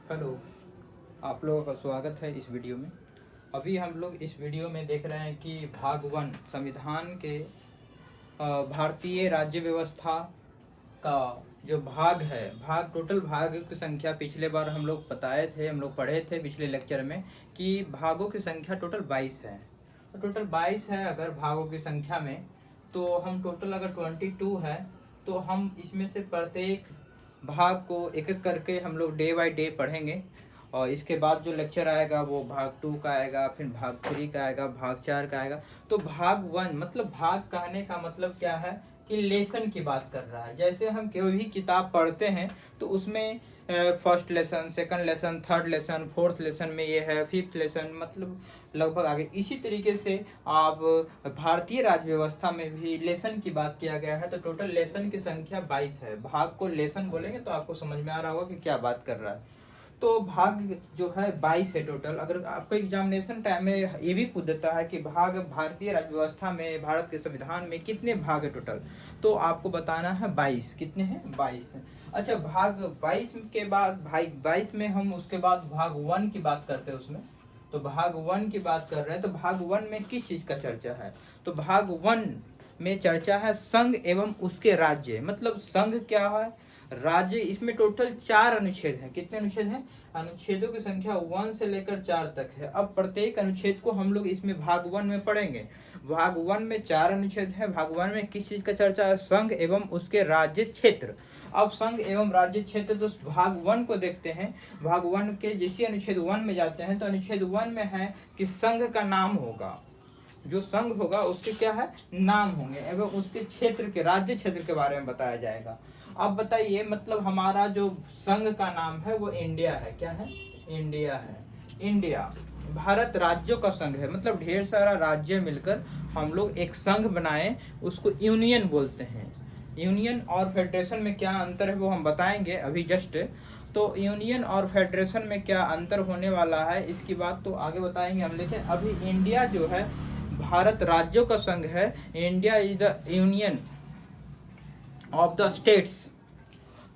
Hello, आप लोगों का स्वागत है इस वीडियो में। अभी हम लोग इस वीडियो में देख रहे हैं कि भाग 1 संविधान के भारतीय राज्य व्यवस्था का जो भाग है, टोटल भाग की संख्या पिछले बार हम लोग बताए थे, हम लोग पढ़े थे पिछले लेक्चर में कि भागों की संख्या टोटल 22 है। तो टोटल 22 है अगर भागों की संख्या में, तो हम टोटल अगर 22 है तो हम इसमें से प्रत्येक भाग को एक एक करके हम लोग डे बाय डे पढ़ेंगे। और इसके बाद जो लेक्चर आएगा वो भाग 2 का आएगा, फिर भाग 3 का आएगा, भाग 4 का आएगा। तो भाग 1 मतलब भाग कहने का मतलब क्या है कि लेसन की बात कर रहा है। जैसे हम कोई भी किताब पढ़ते हैं तो उसमें first lesson, second lesson, third lesson, fourth lesson में ये है, फिफ्थ लेसन, मतलब लगभग आगे इसी तरीके से आप भारतीय राज्य व्यवस्था में भी लेसन की बात किया गया है। तो टोटल लेसन की संख्या 22 है। भाग को लेसन बोलेंगे तो आपको समझ में आ रहा होगा कि क्या बात कर रहा है। तो भाग जो है 22 है टोटल। अगर आपको एग्जामिनेशन टाइम में ये भी पूछ देता है कि भाग भारतीय राज्य व्यवस्था में, भारत के संविधान में कितने भाग है टोटल, तो आपको बताना है 22। कितने हैं? 22। अच्छा, भाग 22 के बाद भाई 22 में हम उसके बाद भाग 1 की बात करते हैं उसमें। तो भाग 1 की बात कर रहे हैं तो भाग 1 में किस चीज का चर्चा है? तो भाग 1 में चर्चा है संघ एवं उसके राज्य। मतलब संघ क्या है, राज्य। इसमें टोटल 4 अनुच्छेद हैं। कितने अनुच्छेद हैं? अनुच्छेदों की संख्या 1 से लेकर 4 तक है। अब प्रत्येक अनुच्छेद को हम लोग इसमें भाग 1 में पढ़ेंगे। भाग 1 में 4 अनुच्छेद है। भाग 1 में किस चीज का चर्चा है? संघ एवं उसके राज्य क्षेत्र। अब संघ एवं राज्य क्षेत्र, तो भाग 1 को देखते हैं। भाग 1 के जैसे अनुच्छेद 1 में जाते हैं तो अनुच्छेद 1 में है कि संघ का नाम होगा। जो संघ होगा उसके क्या है? नाम होंगे एवं उसके क्षेत्र के, राज्य क्षेत्र के बारे में बताया जाएगा। अब बताइए, मतलब हमारा जो संघ का नाम है वो इंडिया है। क्या है? इंडिया है। इंडिया भारत राज्यों का संघ है। मतलब ढेर सारा राज्य मिलकर हम लोग एक संघ बनाए, उसको यूनियन बोलते हैं। यूनियन और फेडरेशन में क्या अंतर है वो हम बताएंगे अभी जस्ट। तो यूनियन और फेडरेशन में क्या अंतर होने वाला है इसकी बात तो आगे बताएंगे हम। लेकिन अभी इंडिया जो है भारत राज्यों का संघ है। India is the union of the states.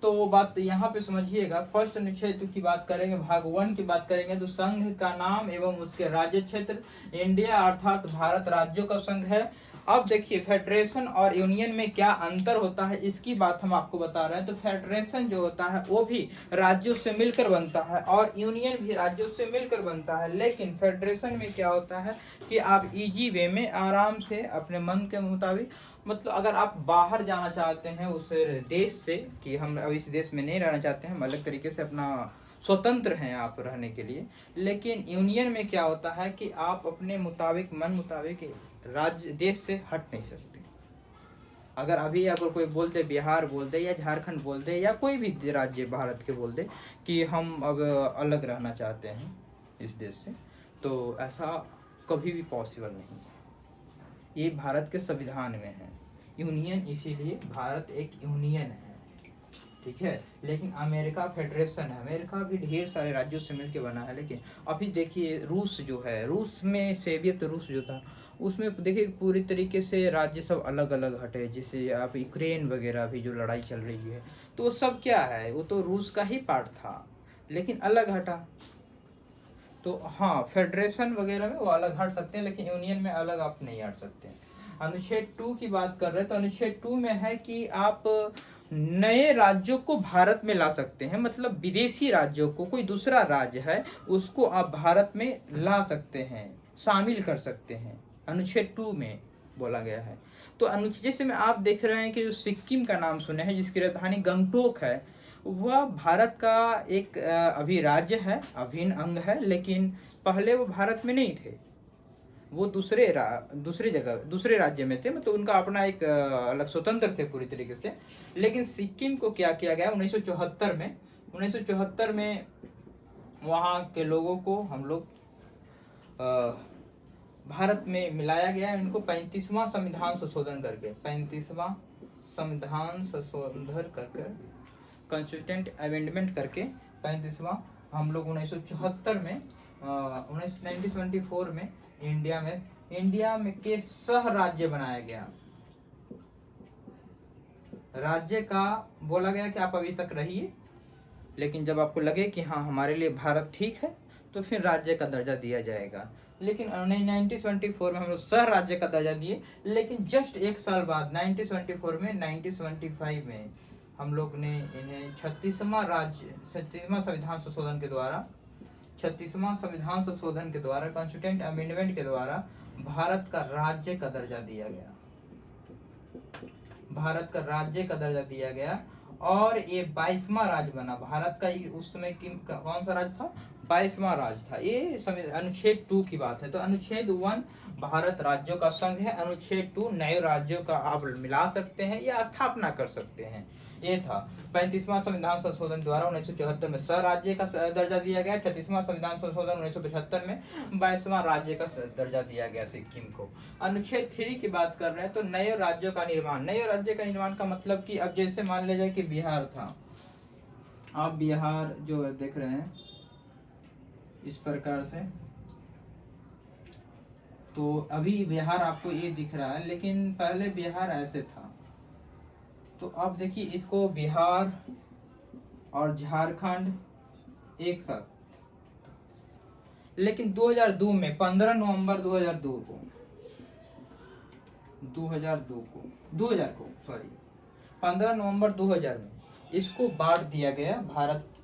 तो वो बात यहाँ पे समझिएगा। फर्स्ट अनुच्छेद की बात करेंगे, भाग 1 की बात करेंगे तो संघ का नाम एवं उसके राज्य क्षेत्र। इंडिया अर्थात भारत राज्यों का संघ है। अब देखिए फेडरेशन और यूनियन में क्या अंतर होता है इसकी बात हम आपको बता रहे हैं। तो फेडरेशन जो होता है वो भी राज्यों से मिलकर बनता है और यूनियन भी राज्यों से मिलकर बनता है। लेकिन फेडरेशन में क्या होता है कि आप इजी वे में आराम से अपने मन के मुताबिक, मतलब अगर आप बाहर जाना चाहते हैं उस देश से कि हम अब इस देश में नहीं रहना चाहते हैं, हम अलग तरीके से अपना स्वतंत्र हैं आप रहने के लिए। लेकिन यूनियन में क्या होता है कि आप अपने मुताबिक, मन मुताबिक राज्य, देश से हट नहीं सकते। अगर अभी अगर कोई बोल दे, बिहार बोल दे या झारखंड बोल दे या कोई भी राज्य भारत के बोल दे कि हम अब अलग रहना चाहते हैं इस देश से, तो ऐसा कभी भी पॉसिबल नहीं है। ये भारत के संविधान में है यूनियन, इसीलिए भारत एक यूनियन है। ठीक है। लेकिन अमेरिका फेडरेशन है। अमेरिका भी ढेर सारे राज्यों से मिलकर बना है। लेकिन अभी देखिए रूस जो है, रूस में सोवियत रूस जो था उसमें देखिए पूरी तरीके से राज्य सब अलग अलग हटे। जैसे आप यूक्रेन वगैरह भी जो लड़ाई चल रही है तो वो सब क्या है, वो तो रूस का ही पार्ट था लेकिन अलग हटा। तो हाँ, फेडरेशन वगैरह में वो अलग हट सकते हैं लेकिन यूनियन में अलग आप नहीं हट सकते। अनुच्छेद 2 की बात कर रहे हैं तो अनुच्छेद 2 में है कि आप नए राज्यों को भारत में ला सकते हैं। मतलब विदेशी राज्यों को, कोई दूसरा राज्य है उसको आप भारत में ला सकते हैं, शामिल कर सकते हैं। अनुच्छेद 2 में बोला गया है। तो अनुच्छेद जैसे में आप देख रहे हैं कि जो सिक्किम का नाम सुने हैं जिसकी राजधानी गंगटोक है, वह भारत का एक अभी राज्य है, अभिन्न अंग है। लेकिन पहले वो भारत में नहीं थे, वो दूसरे जगह, दूसरे राज्य में थे। मतलब उनका अपना एक अलग स्वतंत्र थे पूरी तरीके से। लेकिन सिक्किम को क्या किया गया 1974 में, 1974 में वहाँ के लोगों को हम लोग भारत में मिलाया गया है। इनको 35वां संविधान संशोधन करके, 35वां संविधान संशोधन करके, कॉन्स्टिट्यूएंट अमेंडमेंट करके 35वां हम लोग 1974 में 1974 में इंडिया में के सह राज्य बनाया गया। राज्य का बोला गया कि आप अभी तक रहिए लेकिन जब आपको लगे कि हाँ हमारे लिए भारत ठीक है तो फिर राज्य का दर्जा दिया जाएगा। लेकिन 1974 में हम लोग सह राज्य का दर्जा दिए, लेकिन जस्ट एक साल बाद 1974 में 1975 में हम लोग ने इन्हें 36वां संविधान संशोधन के द्वारा कॉन्स्टिट्यूएंट अमेंडमेंट के द्वारा भारत का राज्य का दर्जा दिया गया। और ये 22वां राज्य बना भारत का। उस समय कौन सा राज्य था? 22वां राज्य था। ये अनुच्छेद 2 की बात है। तो अनुच्छेद 1 भारत राज्यों का संघ है, अनुच्छेद 2 नए राज्यों का आप मिला सकते हैं या स्थापना कर सकते हैं। ये था 35वां संविधान संशोधन द्वारा 1974 में सह राज्य का दर्जा दिया गया। 36वां संविधान संशोधन 1975 में 22वां राज्य का दर्जा दिया गया सिक्किम को। अनुच्छेद 3 की बात कर रहे हैं तो नए राज्यों का निर्माण। नए राज्य का निर्माण का मतलब कि अब जैसे मान लिया जाए कि बिहार था, आप बिहार जो देख रहे हैं इस प्रकार से, तो अभी बिहार आपको ये दिख रहा है, लेकिन पहले बिहार ऐसे था। तो अब देखिए इसको बिहार और झारखंड एक साथ, लेकिन 2002 में 15 नवंबर 2002 को 15 नवंबर 2000 में इसको बांट दिया गया।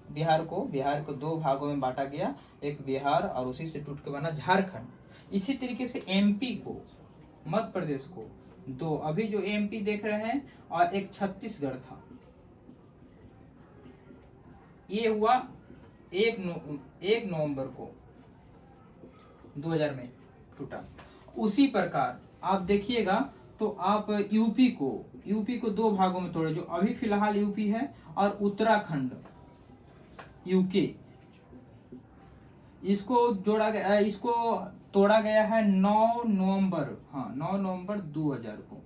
बिहार को दो भागों में बांटा गया, एक बिहार और उसी से टूट के बना झारखंड। इसी तरीके से एमपी को, मध्य प्रदेश को दो, अभी जो एमपी देख रहे हैं, और एक छत्तीसगढ़ था। ये हुआ 1 नवंबर को 2000 में टूटा। उसी प्रकार आप देखिएगा तो आप यूपी को दो भागों में तोड़े, जो अभी फिलहाल यूपी है, और उत्तराखंड यूके, इसको तोड़ा गया है 9 नवंबर 2000 को।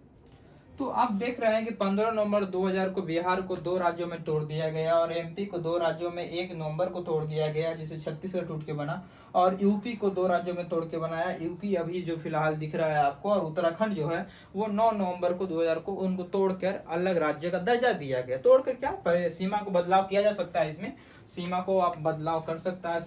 तो आप देख रहे हैं कि 15 नवंबर 2000 को बिहार को दो राज्यों में तोड़ दिया गया, और एमपी को दो राज्यों में 1 नवंबर को तोड़ दिया गया, जिसे छत्तीसगढ़ टूट के बना, और यूपी को दो राज्यों में तोड़ के बनाया। यूपी अभी जो फिलहाल दिख रहा है आपको, और उत्तराखंड जो है वो 9 नवंबर को 2000 को उनको तोड़कर अलग राज्य का दर्जा दिया गया। तोड़कर क्या, सीमा को बदलाव किया जा सकता है, इसमें सीमा को आप बदलाव कर सकता है,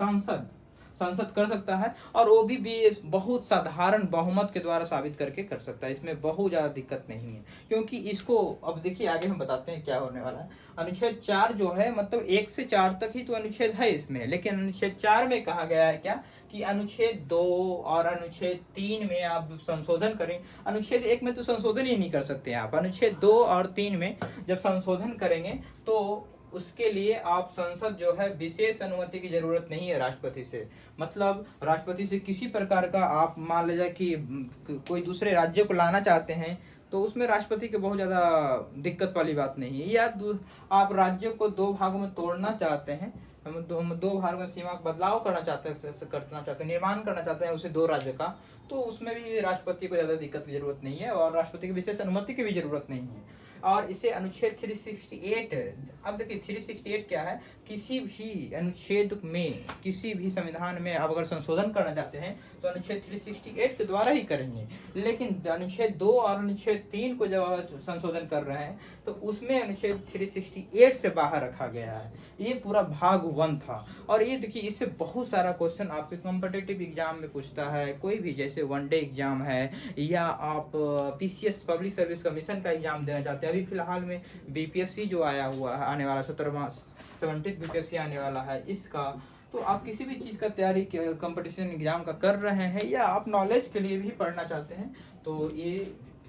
संसद कर सकता है, और वो भी बहुत साधारण बहुमत के द्वारा साबित करके कर सकता है। इसमें बहुत ज्यादा दिक्कत नहीं है, क्योंकि इसको अब देखिए आगे हम बताते हैं क्या होने वाला है। अनुच्छेद 4 जो है, मतलब 1 से 4 तक ही तो अनुच्छेद है इसमें, लेकिन अनुच्छेद 4 में कहा गया है क्या कि अनुच्छेद 2 और अनुच्छेद 3 में आप संशोधन करें। अनुच्छेद 1 में तो संशोधन ही नहीं कर सकते आप, अनुच्छेद 2 और 3 में जब संशोधन करेंगे तो उसके लिए आप संसद जो है विशेष अनुमति की जरूरत नहीं है राष्ट्रपति से। मतलब राष्ट्रपति से किसी प्रकार का आप मान लीजिए कि कोई दूसरे राज्य को लाना चाहते हैं तो उसमें राष्ट्रपति की बहुत ज़्यादा दिक्कत वाली बात नहीं है। या आप राज्य को दो भागों में तोड़ना चाहते हैं, हम दो भागों में सीमा का बदलाव करना चाहते हैं, निर्माण करना चाहते हैं उसे दो राज्य का, तो उसमें भी राष्ट्रपति को ज़्यादा दिक्कत की जरूरत नहीं है और राष्ट्रपति की विशेष अनुमति की भी जरूरत नहीं है। और इसे अनुच्छेद 368, अब देखिए 368 क्या है, किसी भी अनुच्छेद में, किसी भी संविधान में आप अगर संशोधन करना चाहते हैं तो अनुच्छेद 368 के द्वारा ही करेंगे। लेकिन अनुच्छेद 2 और अनुच्छेद 3 को जब आप संशोधन कर रहे हैं तो उसमें अनुच्छेद 368 से बाहर रखा गया है। ये पूरा भाग 1 था। और ये देखिए इससे बहुत सारा क्वेश्चन आपके कॉम्पिटिटिव एग्जाम में पूछता है, कोई भी, जैसे वनडे एग्जाम है या आप पीसीएस पब्लिक सर्विस कमीशन का एग्जाम देना चाहते हैं। अभी फिलहाल में बीपीएससी जो आया हुआ है, आने वाला 17वां बीपीएससी आने वाला है इसका, तो आप किसी भी चीज़ का तैयारी कंपटीशन एग्जाम का कर रहे हैं या आप नॉलेज के लिए भी पढ़ना चाहते हैं तो ये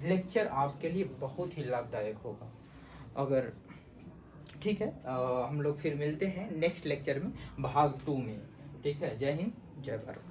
लेक्चर आपके लिए बहुत ही लाभदायक होगा। अगर ठीक है, हम लोग फिर मिलते हैं नेक्स्ट लेक्चर में भाग 2 में। ठीक है, जय हिंद, जय भारत।